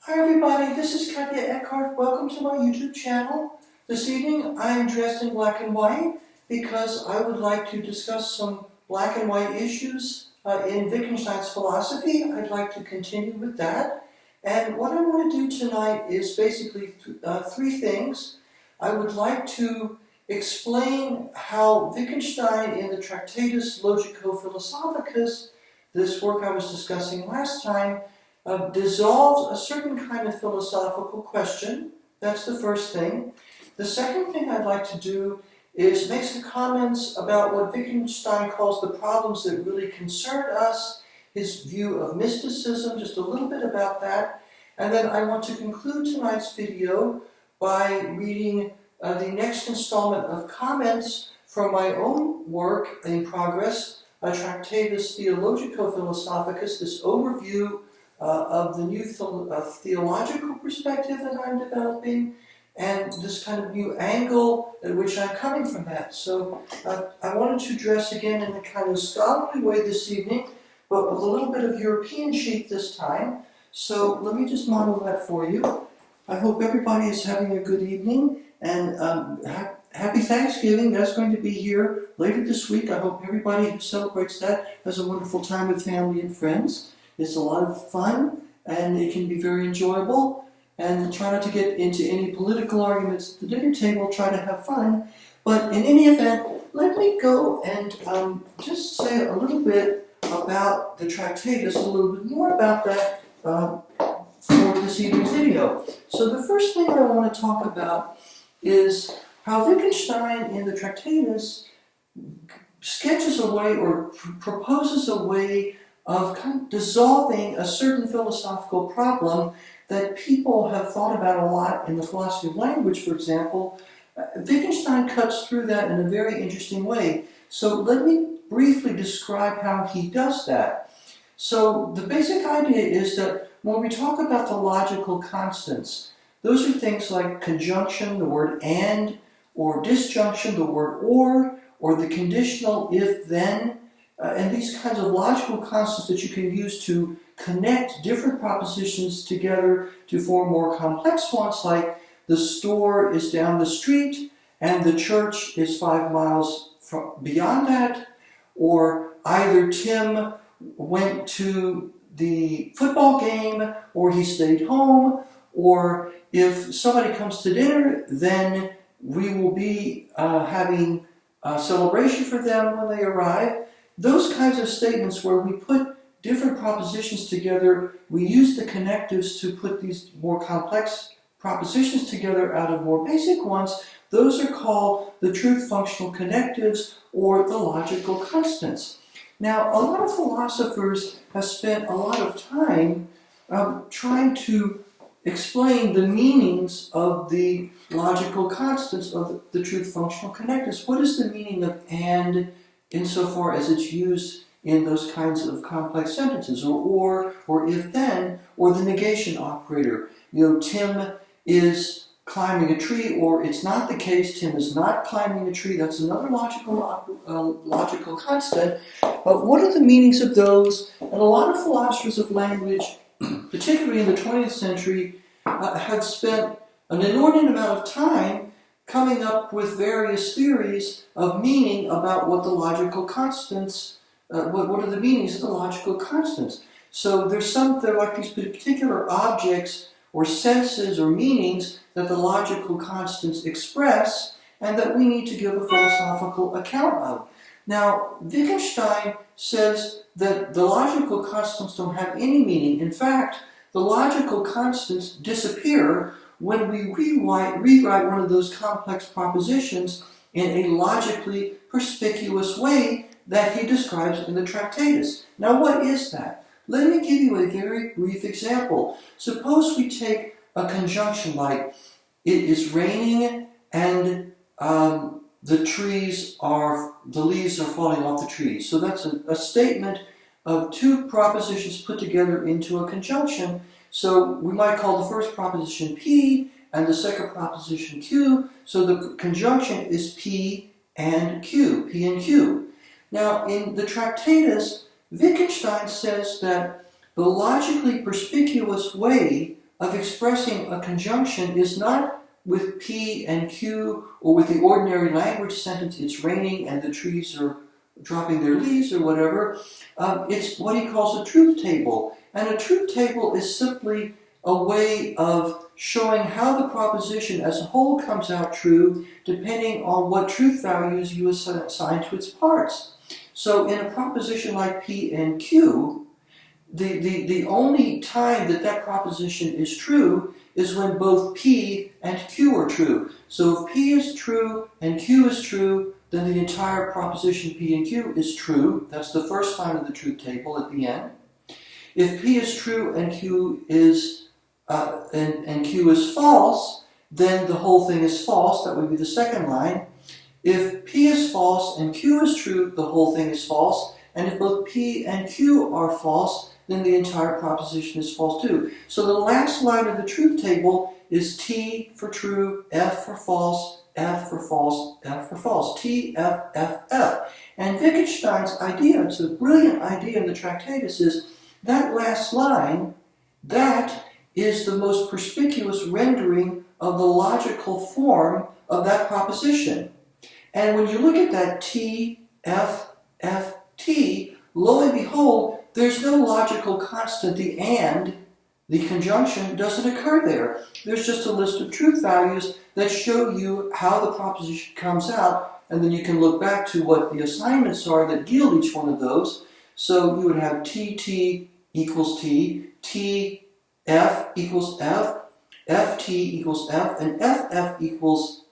Hi everybody, this is Katje. Welcome to my YouTube channel. This evening I am dressed in black and white because I would like to discuss some black and white issues in Wittgenstein's philosophy. I'd like to continue with that. And what I want to do tonight is basically three things. I would like to explain how Wittgenstein in the Tractatus Logico-Philosophicus, this work I was discussing last time, dissolves a certain kind of philosophical question. That's the first thing. The second thing I'd like to do is make some comments about what Wittgenstein calls the problems that really concern us, his view of mysticism, just a little bit about that. And then I want to conclude tonight's video by reading the next installment of comments from my own work in progress, Tractatus Theologico-Philosophicus, this overview of the new theological perspective that I'm developing, and this kind of new angle at which I'm coming from that. So I wanted to dress again in a kind of scholarly way this evening, but with a little bit of European chic this time. So let me just model that for you. I hope everybody is having a good evening, and happy Thanksgiving. That's going to be here later this week. I hope everybody who celebrates that has a wonderful time with family and friends. It's a lot of fun, and it can be very enjoyable. And try not to get into any political arguments at the dinner table. Try to have fun. But in any event, let me go and just say a little bit about the Tractatus, a little bit more about that for this evening's video. So the first thing I want to talk about is how Wittgenstein in the Tractatus sketches a way or proposes a way of kind of dissolving a certain philosophical problem that people have thought about a lot in the philosophy of language, for example. Wittgenstein cuts through that in a very interesting way. So let me briefly describe how he does that. So the basic idea is that when we talk about the logical constants, those are things like conjunction, the word and, or disjunction, the word or the conditional if-then, and these kinds of logical constants that you can use to connect different propositions together to form more complex ones, like the store is down the street and the church is 5 miles beyond that, or either Tim went to the football game or he stayed home, or if somebody comes to dinner, then we will be having a celebration for them when they arrive. Those kinds of statements where we put different propositions together, we use the connectives to put these more complex propositions together out of more basic ones. Those are called the truth functional connectives or the logical constants. Now, a lot of philosophers have spent a lot of time trying to explain the meanings of the logical constants of the truth functional connectives. What is the meaning of and insofar as it's used in those kinds of complex sentences, or if then, or the negation operator. Tim is climbing a tree, or it's not the case, Tim is not climbing a tree. That's another logical constant. But what are the meanings of those? And a lot of philosophers of language, particularly in the 20th century, have spent an inordinate amount of time coming up with various theories of meaning about what the logical constants, what are the meanings of the logical constants. So they're like these particular objects or senses or meanings that the logical constants express and that we need to give a philosophical account of. Now, Wittgenstein says that the logical constants don't have any meaning. In fact, the logical constants disappear when we rewrite one of those complex propositions in a logically perspicuous way that he describes in the Tractatus. Now, what is that? Let me give you a very brief example. Suppose we take a conjunction like, it is raining and the leaves are falling off the trees. So that's a statement of two propositions put together into a conjunction. So we might call the first proposition P and the second proposition Q. So the conjunction is P and Q, P and Q. Now in the Tractatus, Wittgenstein says that the logically perspicuous way of expressing a conjunction is not with P and Q or with the ordinary language sentence, it's raining and the trees are dropping their leaves or whatever. It's what he calls a truth table. And a truth table is simply a way of showing how the proposition as a whole comes out true depending on what truth values you assign to its parts. So in a proposition like P and Q, the only time that proposition is true is when both P and Q are true. So if P is true and Q is true, then the entire proposition P and Q is true. That's the first line of the truth table at the end. If P is true and Q is Q is false, then the whole thing is false. That would be the second line. If P is false and Q is true, the whole thing is false. And if both P and Q are false, then the entire proposition is false too. So the last line of the truth table is T for true, F for false, F for false, F for false. T, F, F, F. And Wittgenstein's idea, it's a brilliant idea in the Tractatus, is that last line, that is the most perspicuous rendering of the logical form of that proposition. And when you look at that T, F, F, T, lo and behold, there's no logical constant. The and, the conjunction, doesn't occur there. There's just a list of truth values that show you how the proposition comes out, and then you can look back to what the assignments are that yield each one of those. So you would have TT equals T, TF equals F, FT equals F, and FF equals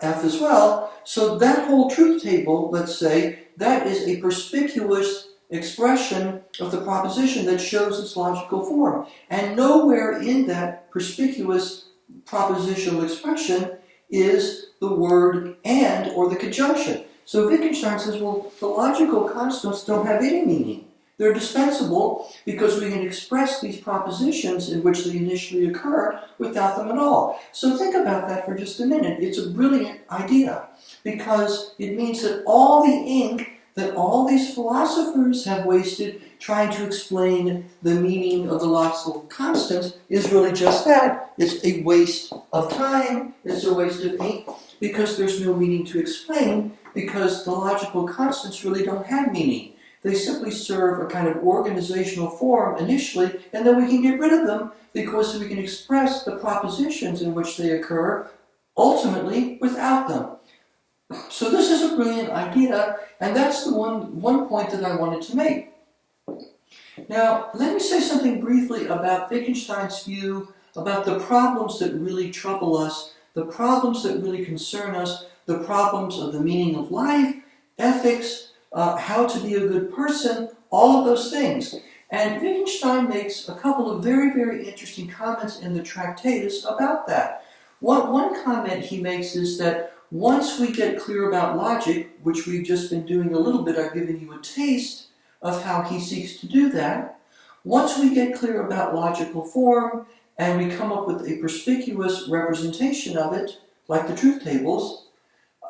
F as well. So that whole truth table, let's say, that is a perspicuous expression of the proposition that shows its logical form. And nowhere in that perspicuous propositional expression is the word and or the conjunction. So Wittgenstein says, well, the logical constants don't have any meaning. They're dispensable because we can express these propositions in which they initially occur without them at all. So think about that for just a minute. It's a brilliant idea because it means that all the ink that all these philosophers have wasted trying to explain the meaning of the logical constants is really just that. It's a waste of time, it's a waste of ink, because there's no meaning to explain, because the logical constants really don't have meaning. They simply serve a kind of organizational form initially, and then we can get rid of them because we can express the propositions in which they occur ultimately without them. So this is a brilliant idea, and that's the one point that I wanted to make. Now, let me say something briefly about Wittgenstein's view about the problems that really trouble us, the problems that really concern us, the problems of the meaning of life, ethics, how to be a good person, all of those things. And Wittgenstein makes a couple of very, very interesting comments in the Tractatus about that. One comment he makes is that once we get clear about logic, which we've just been doing a little bit, I've given you a taste of how he seeks to do that. Once we get clear about logical form and we come up with a perspicuous representation of it, like the truth tables,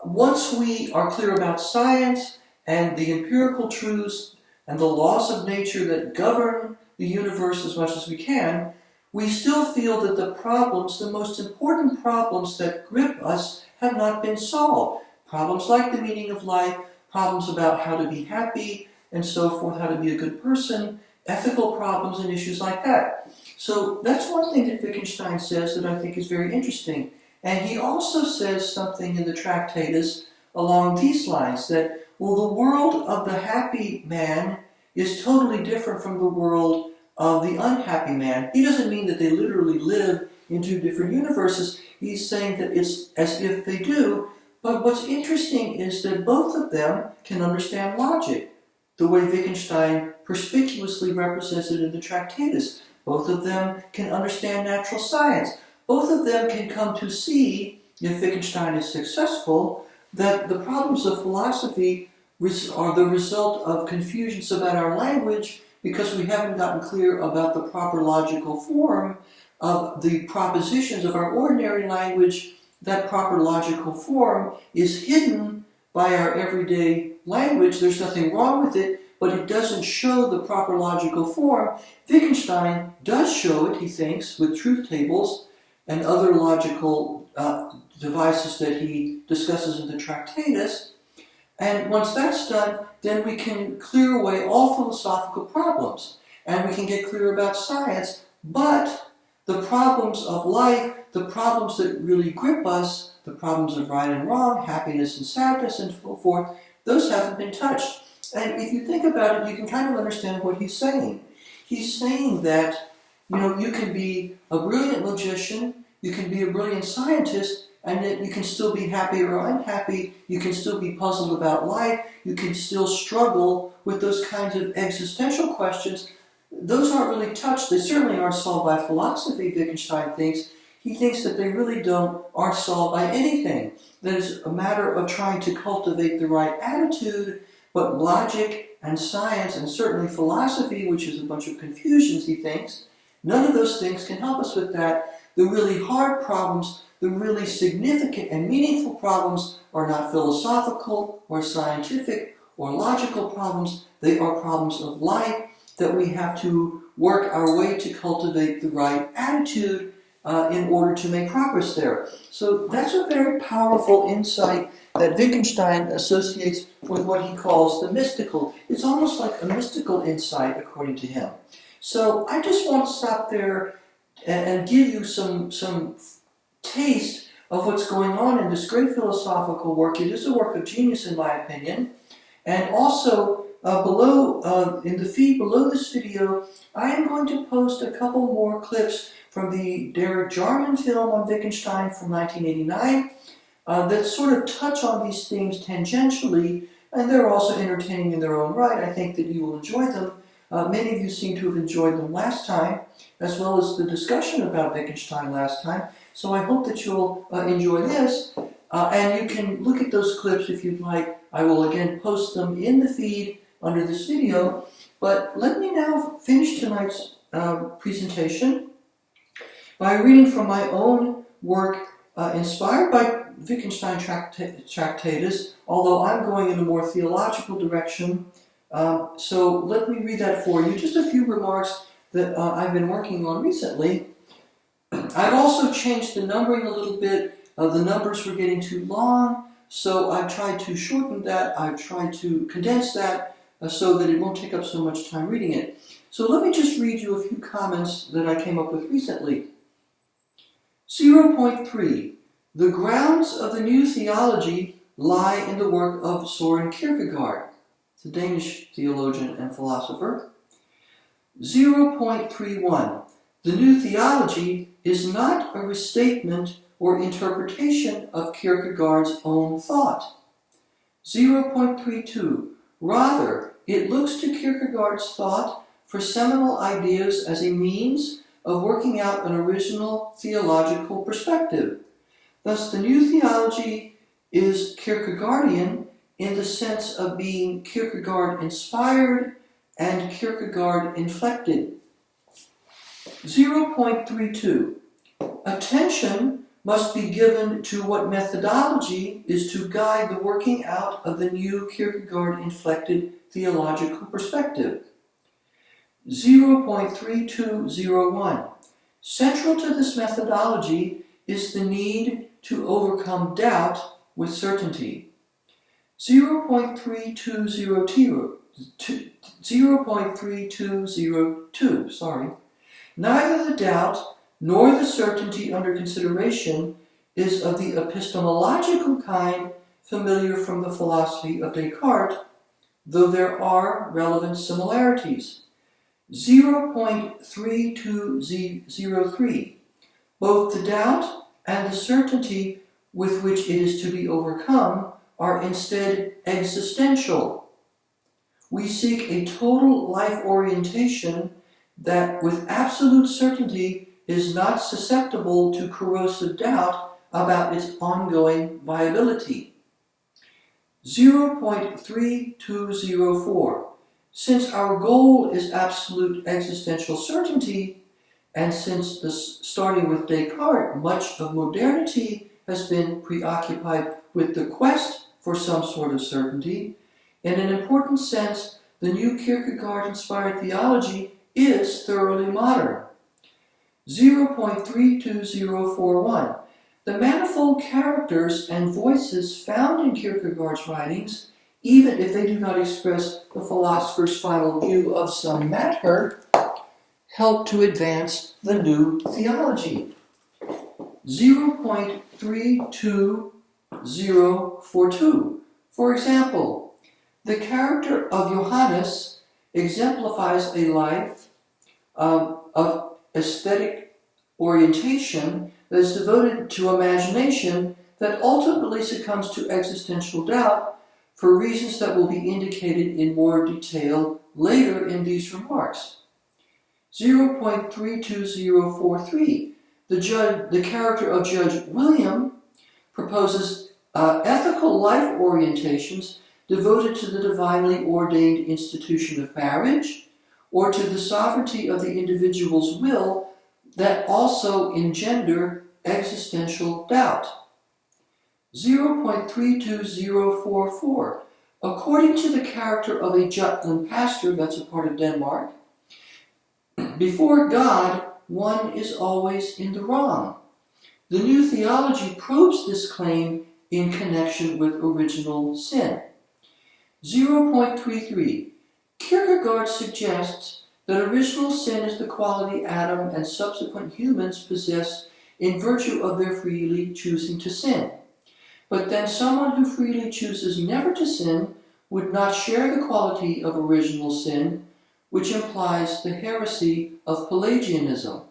once we are clear about science and the empirical truths and the laws of nature that govern the universe as much as we can, we still feel that the problems, the most important problems that grip us, have not been solved. Problems like the meaning of life, problems about how to be happy, and so forth, how to be a good person, ethical problems and issues like that. So that's one thing that Wittgenstein says that I think is very interesting. And he also says something in the Tractatus along these lines, that, well, the world of the happy man is totally different from the world of the unhappy man. He doesn't mean that they literally live in two different universes. He's saying that it's as if they do, but what's interesting is that both of them can understand logic, the way Wittgenstein perspicuously represents it in the Tractatus. Both of them can understand natural science. Both of them can come to see, if Wittgenstein is successful, that the problems of philosophy are the result of confusions about our language because we haven't gotten clear about the proper logical form of the propositions of our ordinary language. That proper logical form is hidden by our everyday language. There's nothing wrong with it, but it doesn't show the proper logical form. Wittgenstein does show it, he thinks, with truth tables and other logical devices that he discusses in the Tractatus. And once that's done, then we can clear away all philosophical problems, and we can get clear about science, but the problems of life, the problems that really grip us, the problems of right and wrong, happiness and sadness, and so forth, those haven't been touched. And if you think about it, you can kind of understand what he's saying. He's saying that, you can be a brilliant logician, you can be a brilliant scientist, and yet you can still be happy or unhappy, you can still be puzzled about life, you can still struggle with those kinds of existential questions. Those aren't really touched. They certainly aren't solved by philosophy, Wittgenstein thinks. He thinks that they really aren't solved by anything. That it's a matter of trying to cultivate the right attitude, but logic and science, and certainly philosophy, which is a bunch of confusions, he thinks, none of those things can help us with that. The really hard problems, the really significant and meaningful problems are not philosophical or scientific or logical problems. They are problems of life that we have to work our way to cultivate the right attitude in order to make progress there. So that's a very powerful insight that Wittgenstein associates with what he calls the mystical. It's almost like a mystical insight, according to him. So I just want to stop there and give you some taste of what's going on in this great philosophical work. It is a work of genius, in my opinion. And also, in the feed below this video, I am going to post a couple more clips from the Derek Jarman film on Wittgenstein from 1989 that sort of touch on these themes tangentially, and they're also entertaining in their own right. I think that you will enjoy them. Many of you seem to have enjoyed them last time, as well as the discussion about Wittgenstein last time. So I hope that you'll enjoy this, and you can look at those clips if you'd like. I will again post them in the feed under this video. But let me now finish tonight's presentation by reading from my own work inspired by Wittgenstein Tractatus, although I'm going in a more theological direction. So let me read that for you. Just a few remarks that I've been working on recently. I've also changed the numbering a little bit. The numbers were getting too long, so I've tried to shorten that. I've tried to condense that so that it won't take up so much time reading it. So let me just read you a few comments that I came up with recently. 0.3. The grounds of the new theology lie in the work of Søren Kierkegaard, the Danish theologian and philosopher. 0.31. The new theology is not a restatement or interpretation of Kierkegaard's own thought. 0.32. Rather, it looks to Kierkegaard's thought for seminal ideas as a means of working out an original theological perspective. Thus, the new theology is Kierkegaardian in the sense of being Kierkegaard-inspired and Kierkegaard-inflected. 0.32. Attention must be given to what methodology is to guide the working out of the new Kierkegaard-inflected theological perspective. 0.3201. Central to this methodology is the need to overcome doubt with certainty. 0.3202. Neither the doubt nor the certainty under consideration is of the epistemological kind familiar from the philosophy of Descartes, though there are relevant similarities. 0.3203. Both the doubt and the certainty with which it is to be overcome are instead existential. We seek a total life orientation that with absolute certainty is not susceptible to corrosive doubt about its ongoing viability. 0.3204. Since our goal is absolute existential certainty, and since starting with Descartes, much of modernity has been preoccupied with the quest for some sort of certainty, in an important sense, the new Kierkegaard-inspired theology is thoroughly modern. 0.32041. The manifold characters and voices found in Kierkegaard's writings, even if they do not express the philosopher's final view of some matter, help to advance the new theology. 0.32042. For example, the character of Johannes exemplifies a life of aesthetic orientation that is devoted to imagination that ultimately succumbs to existential doubt for reasons that will be indicated in more detail later in these remarks. 0.32043. The character of Judge William proposes ethical life orientations devoted to the divinely ordained institution of marriage, or to the sovereignty of the individual's will that also engender existential doubt. 0.32044. According to the character of a Jutland pastor, that's a part of Denmark, before God, one is always in the wrong. The new theology probes this claim in connection with original sin. 0.33. Kierkegaard suggests that original sin is the quality Adam and subsequent humans possess in virtue of their freely choosing to sin. But then someone who freely chooses never to sin would not share the quality of original sin, which implies the heresy of Pelagianism.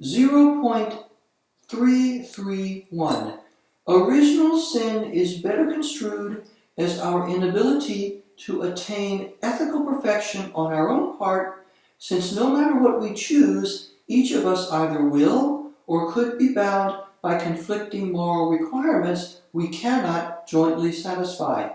0.331. Original sin is better construed as our inability to attain ethical perfection on our own part, since no matter what we choose, each of us either will or could be bound by conflicting moral requirements we cannot jointly satisfy.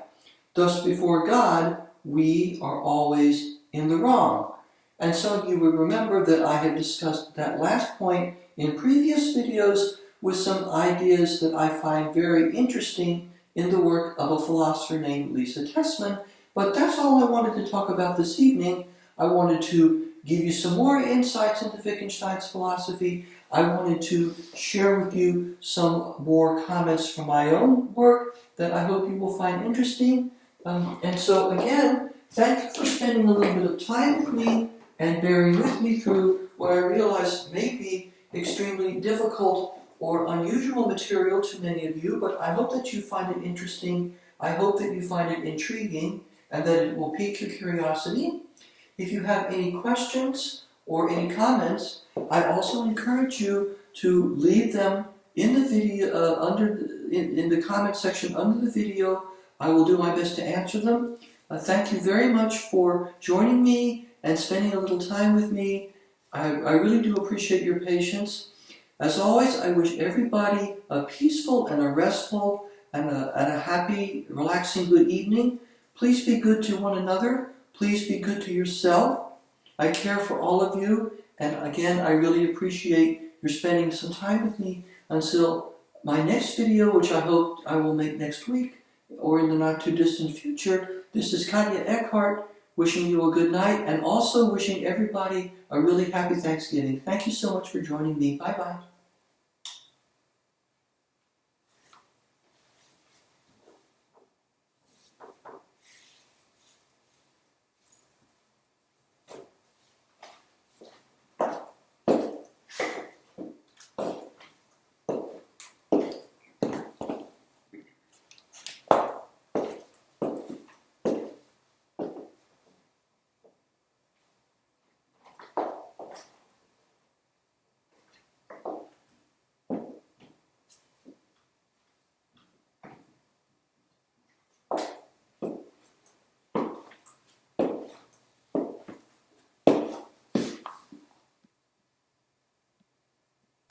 Thus, before God, we are always in the wrong. And some of you will remember that I have discussed that last point in previous videos with some ideas that I find very interesting in the work of a philosopher named Lisa Tessman. But that's all I wanted to talk about this evening. I wanted to give you some more insights into Wittgenstein's philosophy. I wanted to share with you some more comments from my own work that I hope you will find interesting. And so again, thank you for spending a little bit of time with me and bearing with me through what I realize may be extremely difficult or unusual material to many of you, but I hope that you find it interesting. I hope that you find it intriguing and that it will pique your curiosity. If you have any questions or any comments, I also encourage you to leave them in the video, in the comment section under the video. I will do my best to answer them. Thank you very much for joining me and spending a little time with me. I really do appreciate your patience. As always, I wish everybody a peaceful and a restful and a happy, relaxing, good evening. Please be good to one another. Please be good to yourself. I care for all of you. And again, I really appreciate your spending some time with me. Until my next video, which I hope I will make next week or in the not too distant future, this is Katje wishing you a good night and also wishing everybody a really happy Thanksgiving. Thank you so much for joining me. Bye-bye.